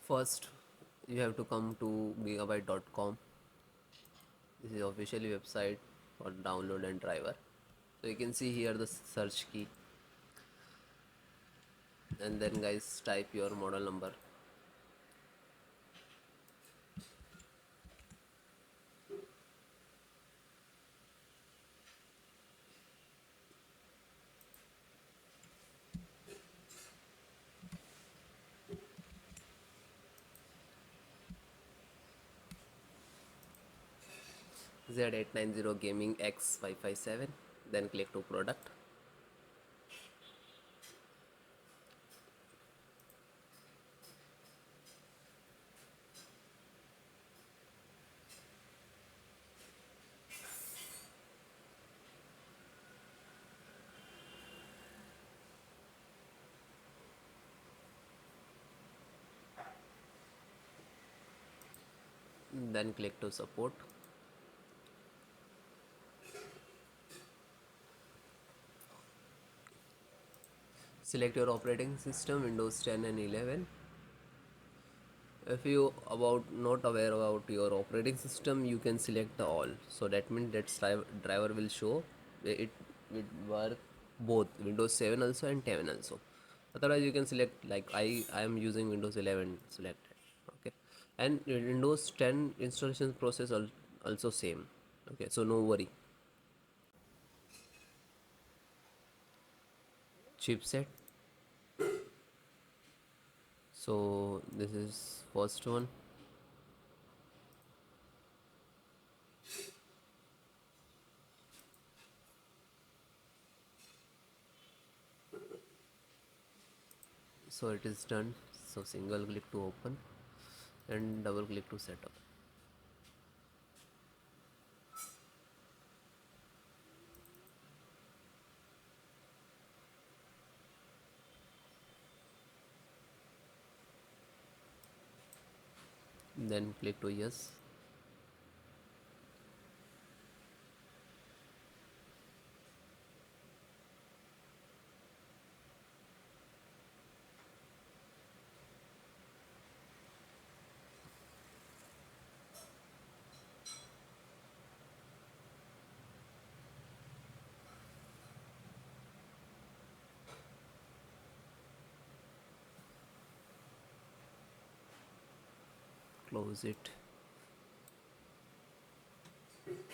First, you have to come to gigabyte.com. This is officially website for download and driver. So you can see here the search key, and then guys type your model number. Z890 Gaming X 557. Then click to product. Then click to support. Select your operating system, Windows 10 and 11. If you not aware about your operating system, you can select all. So that means that driver will show. It will work both Windows 7 also and 10 also. Otherwise you can select, like I am using Windows 11, select it. Okay, and Windows 10 installation process also same. Okay, so no worry. Chipset. So this is first one. So it is done. So single click to open and double click to setup. Then click to yes. Close it.